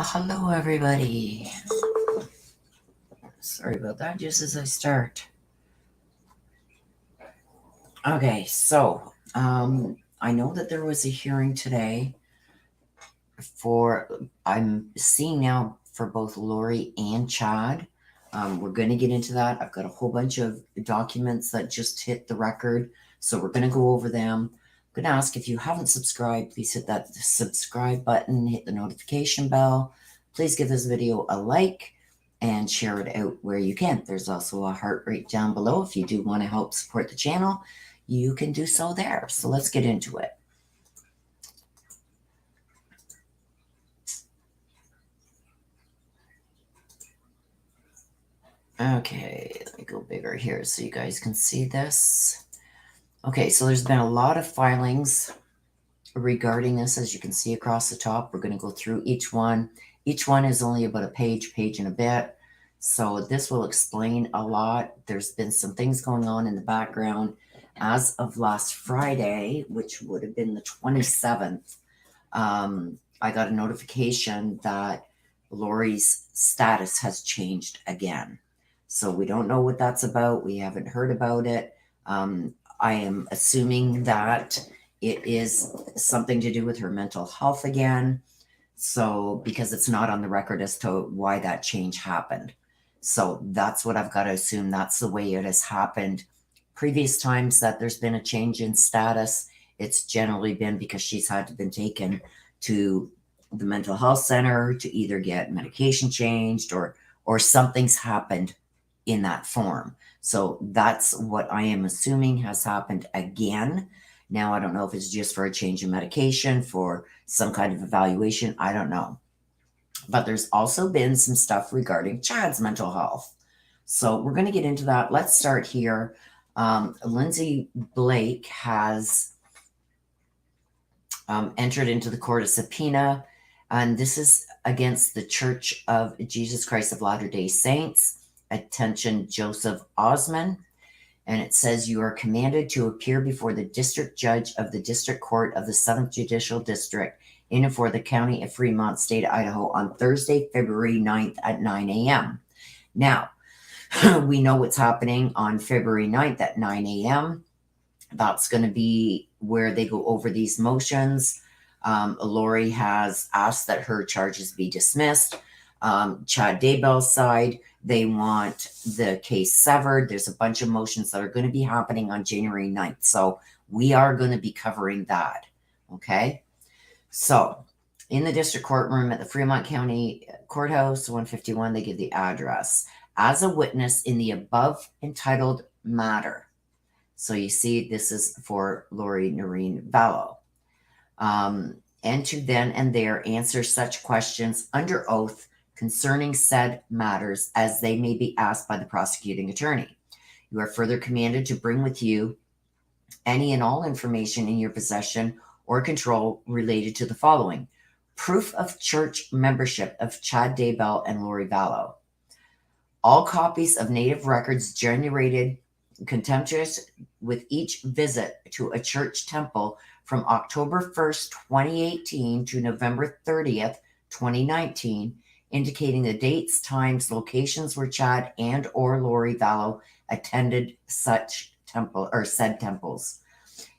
Hello, everybody. Sorry about that, just as I start. Okay, so I know that there was a hearing today I'm seeing now for both Lori and Chad. We're going to get into that. I've got a whole bunch of documents that just hit the record, so we're going to go over them. I'm going to ask if you haven't subscribed, please hit that subscribe button, hit the notification bell. Please give this video a like and share it out where you can. There's also a heart rate down below. If you do want to help support the channel, you can do so there. So let's get into it. Okay, let me go bigger here so you guys can see this. Okay, so there's been a lot of filings regarding this, as you can see across the top. We're going to go through each one. Each one is only about a page and a bit. So this will explain a lot. There's been some things going on in the background. As of last Friday, which would have been the 27th, I got a notification that Lori's status has changed again. So we don't know what that's about. We haven't heard about it. I am assuming that it is something to do with her mental health again. So, because it's not on the record as to why that change happened. So that's what I've got to assume. That's the way it has happened. Previous times that there's been a change in status, it's generally been because she's had to been taken to the mental health center to either get medication changed or something's happened in that form. So that's what I am assuming has happened again. Now, I don't know if it's just for a change in medication, for some kind of evaluation. I don't know. But there's also been some stuff regarding Chad's mental health. So we're going to get into that. Let's start here. Lindsay Blake has entered into the court a subpoena, and this is against the Church of Jesus Christ of Latter-day Saints. Attention, Joseph Osman. And it says you are commanded to appear before the district judge of the district court of the 7th Judicial District in and for the county of Fremont, state of Idaho, on Thursday, February 9th at 9 a.m. Now, we know what's happening on February 9th at 9 a.m. That's going to be where they go over these motions. Lori has asked that her charges be dismissed. Chad Daybell's side, they want the case severed. There's a bunch of motions that are going to be happening on January 9th. So we are going to be covering that. Okay. So in the district courtroom at the Fremont County Courthouse, 151, they give the address. As a witness in the above entitled matter. So you see, this is for Lori Noreen Vallow. And to then and there answer such questions under oath concerning said matters as they may be asked by the prosecuting attorney. You are further commanded to bring with you any and all information in your possession or control related to the following: proof of church membership of Chad Daybell and Lori Vallow, all copies of native records generated contemptuous with each visit to a church temple from October 1st, 2018 to November 30th, 2019, indicating the dates, times, locations where Chad and or Lori Vallow attended such temple or said temples.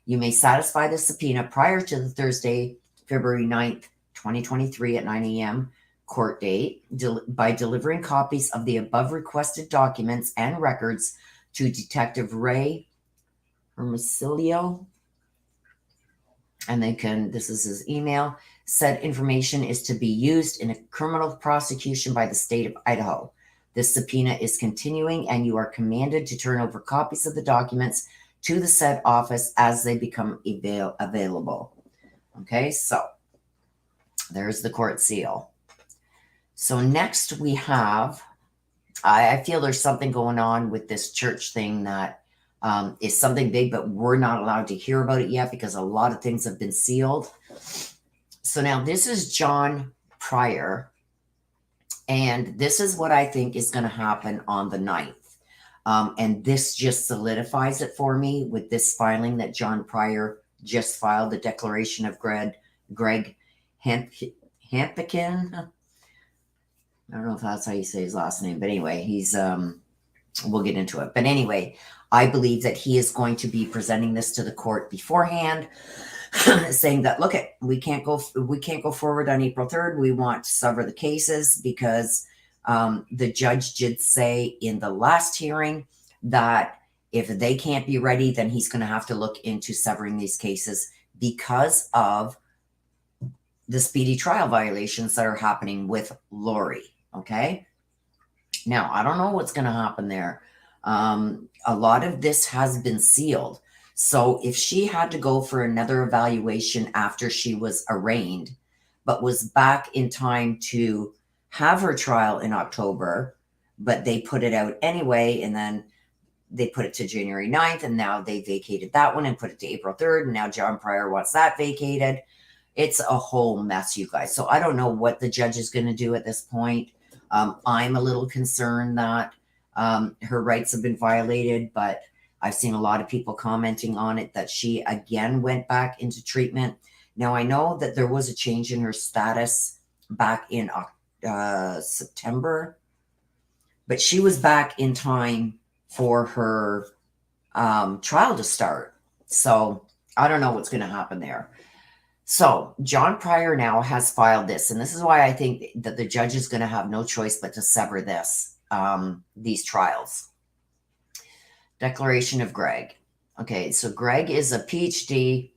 You may satisfy the subpoena prior to the Thursday, February 9th, 2023 at 9 a.m. court date by delivering copies of the above requested documents and records to Detective Ray Hermosillo. And this is his email. Said information is to be used in a criminal prosecution by the state of Idaho. This subpoena is continuing, and you are commanded to turn over copies of the documents to the said office as they become available. Okay, so there's the court seal. So next we have, I feel there's something going on with this church thing that is something big, but we're not allowed to hear about it yet because a lot of things have been sealed. So now this is John Pryor, and this is what I think is going to happen on the 9th. And this just solidifies it for me with this filing that John Pryor just filed, the declaration of Greg Hampikin. I don't know if that's how you say his last name, but anyway, he's we'll get into it. But anyway, I believe that he is going to be presenting this to the court beforehand, saying that look, we can't go forward on April 3rd. We want to sever the cases because the judge did say in the last hearing that if they can't be ready, then he's going to have to look into severing these cases because of the speedy trial violations that are happening with Lori. Okay. Now, I don't know what's going to happen there. A lot of this has been sealed. So if she had to go for another evaluation after she was arraigned, but was back in time to have her trial in October, but they put it out anyway, and then they put it to January 9th, and now they vacated that one and put it to April 3rd, and now John Pryor wants that vacated. It's a whole mess, you guys. So I don't know what the judge is going to do at this point. I'm a little concerned that her rights have been violated, but I've seen a lot of people commenting on it that she again went back into treatment. Now, I know that there was a change in her status back in September, but she was back in time for her trial to start. So I don't know what's going to happen there. So John Pryor now has filed this, and this is why I think that the judge is going to have no choice but to sever these trials. Declaration of Greg. Okay, so Greg is a PhD,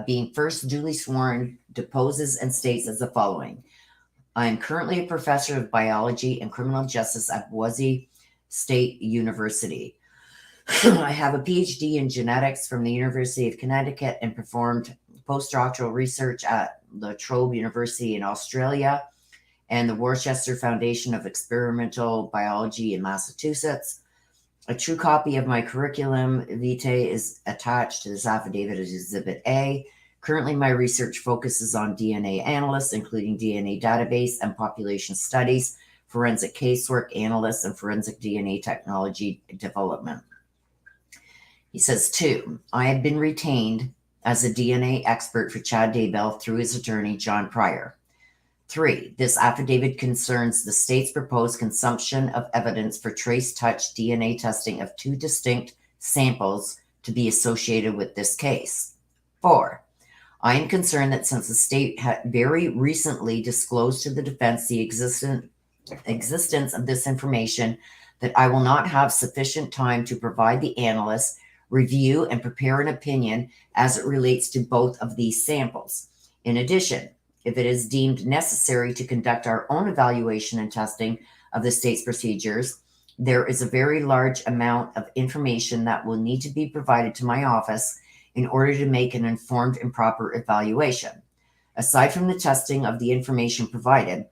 being first duly sworn, deposes and states as the following. I am currently a professor of biology and criminal justice at Boise State University. I have a PhD in genetics from the University of Connecticut and performed postdoctoral research at La Trobe University in Australia and the Worcester Foundation of Experimental Biology in Massachusetts. A true copy of my curriculum vitae is attached to this affidavit as Exhibit A. Currently, my research focuses on DNA analysts, including DNA database and population studies, forensic casework analysts, and forensic DNA technology development. He says, 2, I have been retained as a DNA expert for Chad Daybell through his attorney, John Pryor. 3, this affidavit concerns the state's proposed consumption of evidence for trace touch DNA testing of 2 distinct samples to be associated with this case. 4, I am concerned that since the state had very recently disclosed to the defense the existence of this information, that I will not have sufficient time to provide the analysts, review, and prepare an opinion as it relates to both of these samples. In addition, if it is deemed necessary to conduct our own evaluation and testing of the state's procedures, there is a very large amount of information that will need to be provided to my office in order to make an informed and proper evaluation. Aside from the testing of the information provided,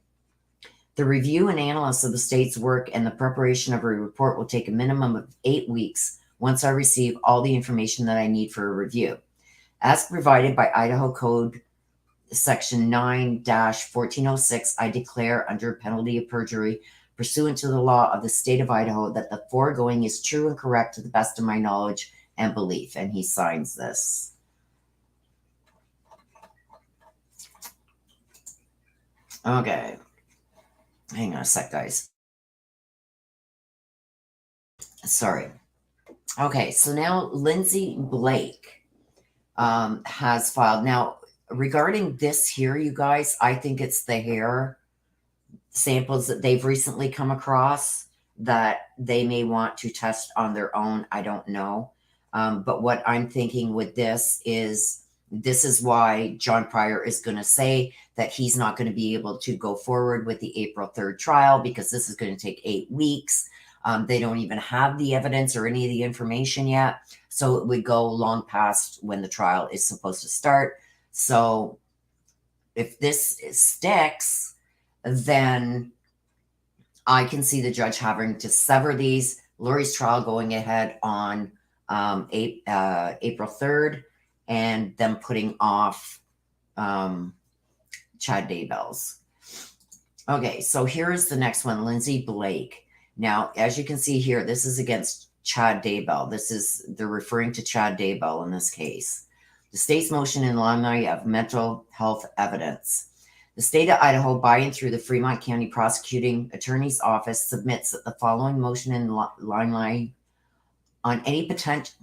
the review and analysis of the state's work and the preparation of a report will take a minimum of 8 weeks once I receive all the information that I need for a review. As provided by Idaho Code Section 9-1406, I declare under penalty of perjury, pursuant to the law of the state of Idaho, that the foregoing is true and correct to the best of my knowledge and belief. And he signs this. Okay. Hang on a sec, guys. Sorry. Okay, so now Lindsay Blake has filed. Now, regarding this here, you guys, I think it's the hair samples that they've recently come across that they may want to test on their own. I don't know. But what I'm thinking with this is why John Pryor is going to say that he's not going to be able to go forward with the April 3rd trial because this is going to take 8 weeks. They don't even have the evidence or any of the information yet. So it would go long past when the trial is supposed to start. So if this sticks, then I can see the judge having to sever these. Lori's trial going ahead on April 3rd and them putting off Chad Daybell's. Okay, so here is the next one, Lindsay Blake. Now, as you can see here, this is against Chad Daybell. They're referring to Chad Daybell in this case. The state's motion in limine of mental health evidence. The state of Idaho, by and through the Fremont County Prosecuting Attorney's Office, submits the following motion in line on any potential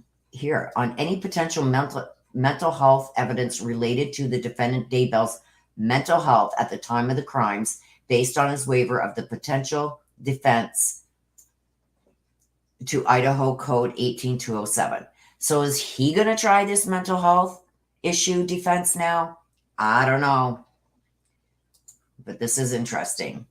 mental health evidence related to the defendant Daybell's mental health at the time of the crimes, based on his waiver of the potential defense to Idaho Code 18207. So is he going to try this mental health issue defense now? I don't know. But this is interesting.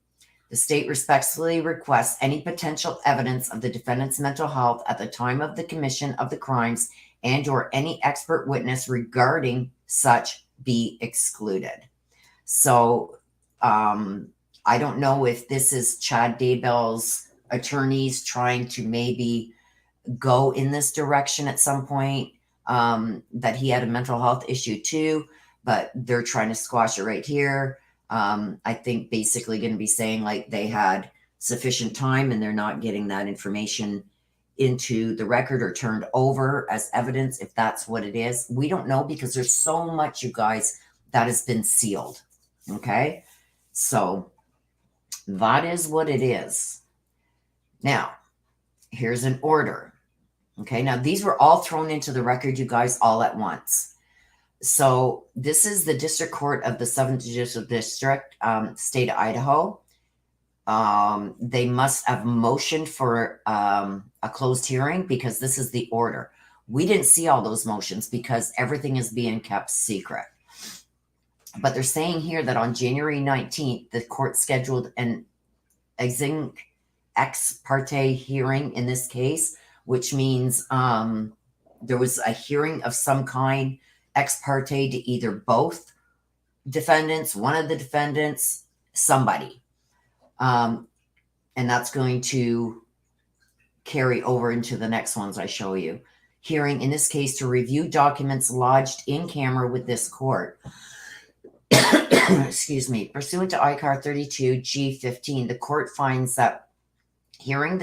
The state respectfully requests any potential evidence of the defendant's mental health at the time of the commission of the crimes and or any expert witness regarding such be excluded. So I don't know if this is Chad Daybell's attorneys trying to maybe go in this direction at some point, that he had a mental health issue too, but they're trying to squash it right here. I think basically going to be saying like they had sufficient time and they're not getting that information into the record or turned over as evidence, if that's what it is. We don't know because there's so much, you guys, that has been sealed. Okay, so that is what it is. Now, here's an order. Okay, now these were all thrown into the record, you guys, all at once. So this is the District Court of the 7th Judicial District, state of Idaho. They must have motioned for a closed hearing because this is the order. We didn't see all those motions because everything is being kept secret. But they're saying here that on January 19th, the court scheduled an ex parte hearing in this case, which means there was a hearing of some kind, ex parte, to either both defendants, one of the defendants, somebody. And that's going to carry over into the next ones I show you. Hearing, in this case, to review documents lodged in camera with this court. Excuse me. Pursuant to ICAR 32G15, the court finds that hearing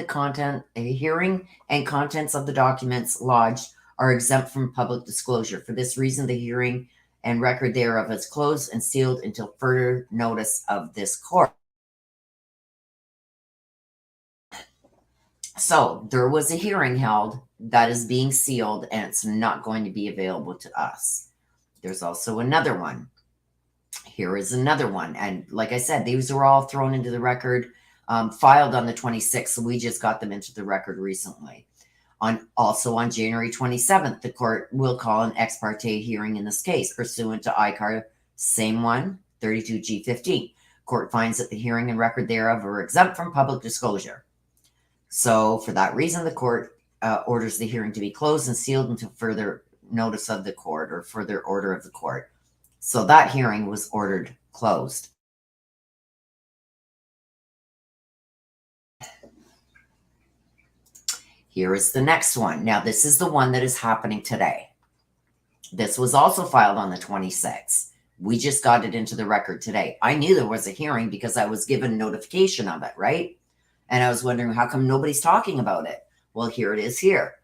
and contents of the documents lodged are exempt from public disclosure. For this reason, the hearing and record thereof is closed and sealed until further notice of this court. So there was a hearing held that is being sealed and it's not going to be available to us. There's also another one. Here is another one. And like I said, these were all thrown into the record, filed on the 26th. So we just got them into the record recently. Also on January 27th, the court will call an ex parte hearing in this case, pursuant to ICAR, same one, 32G15. Court finds that the hearing and record thereof are exempt from public disclosure. So for that reason, the court orders the hearing to be closed and sealed until further notice of the court or further order of the court. So that hearing was ordered closed. Here is the next one. Now, this is the one that is happening today. This was also filed on the 26th. We just got it into the record today. I knew there was a hearing because I was given notification of it, right? And I was wondering, how come nobody's talking about it? Well, here it is here.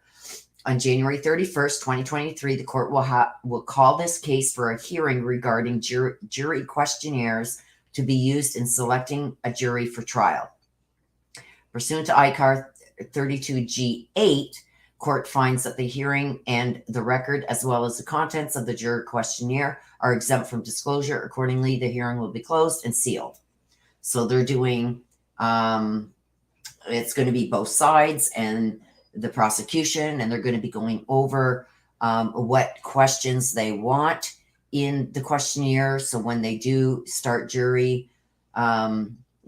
On January 31st, 2023, the court will call this case for a hearing regarding jury questionnaires to be used in selecting a jury for trial. Pursuant to ICAR 32G8, court finds that the hearing and the record, as well as the contents of the juror questionnaire, are exempt from disclosure. Accordingly, the hearing will be closed and sealed. So they're doing, it's going to be both sides and the prosecution, and they're going to be going over what questions they want in the questionnaire. So when they do start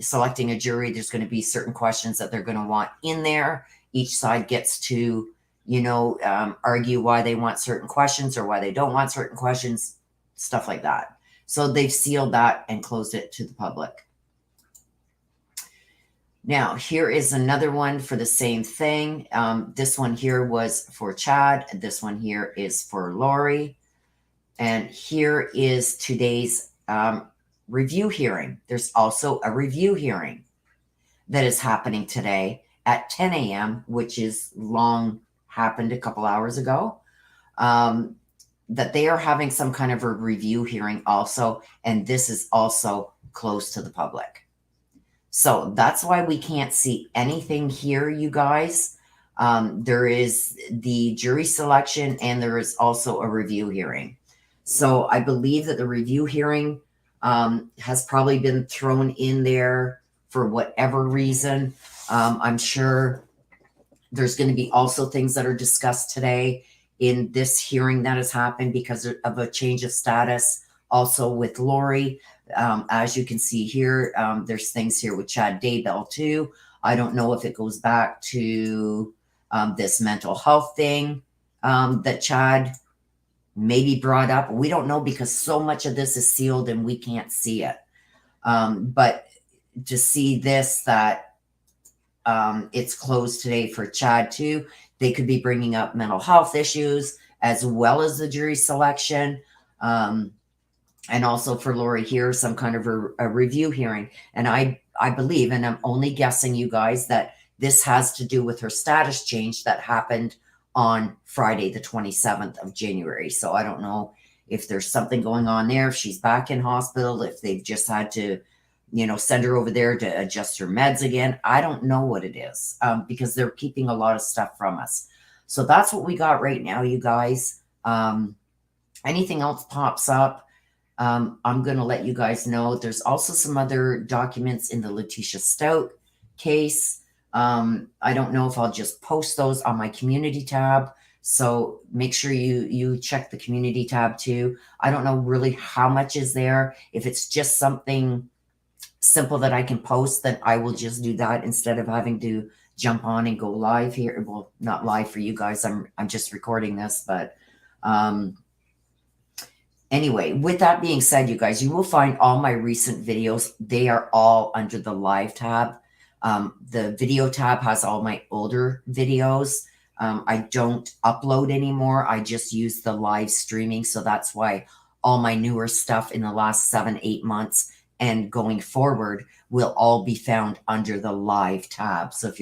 selecting a jury, there's going to be certain questions that they're going to want in there. Each side gets to, argue why they want certain questions or why they don't want certain questions, stuff like that. So they've sealed that and closed it to the public. Now, here is another one for the same thing. This one here was for Chad. This one here is for Lori. And here is today's review hearing. There's also a review hearing that is happening today at 10 a.m., which is long happened a couple hours ago, that they are having some kind of a review hearing also. And this is also closed to the public. So that's why we can't see anything here, you guys. There is the jury selection and there is also a review hearing. So I believe that the review hearing has probably been thrown in there for whatever reason. I'm sure there's going to be also things that are discussed today in this hearing that has happened because of a change of status also with Lori. As you can see here, there's things here with Chad Daybell too. I don't know if it goes back to this mental health thing that Chad maybe brought up. We don't know because so much of this is sealed and we can't see it. But to see this, that it's closed today for Chad too. They could be bringing up mental health issues as well as the jury selection. And also for Lori here, some kind of a review hearing. And I believe, and I'm only guessing, you guys, that this has to do with her status change that happened on Friday, the 27th of January. So I don't know if there's something going on there, if she's back in hospital, if they've just had to, you know, send her over there to adjust her meds again. I don't know what it is because they're keeping a lot of stuff from us. So that's what we got right now, you guys. Anything else pops up, I'm going to let you guys know. There's also some other documents in the Letitia Stout case. I don't know if I'll just post those on my community tab. So make sure you check the community tab too. I don't know really how much is there. If it's just something simple that I can post, then I will just do that instead of having to jump on and go live here. Well, not live for you guys. I'm just recording this, but anyway, with that being said, you guys, you will find all my recent videos. They are all under the live tab. The video tab has all my older videos. I don't upload anymore. I just use the live streaming. So that's why all my newer stuff in the last 7-8 months and going forward will all be found under the live tab. So if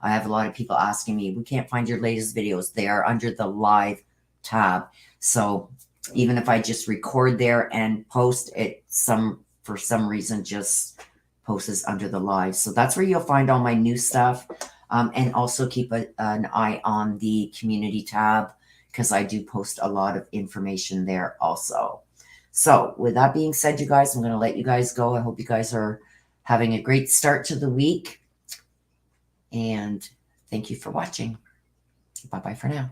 I have a lot of people asking me, we can't find your latest videos. They are under the live tab. So even if I just record there and post it, for some reason just posts under the live. So that's where you'll find all my new stuff. And also keep an eye on the community tab because I do post a lot of information there also. So with that being said, you guys, I'm going to let you guys go. I hope you guys are having a great start to the week. And thank you for watching. Bye-bye for now.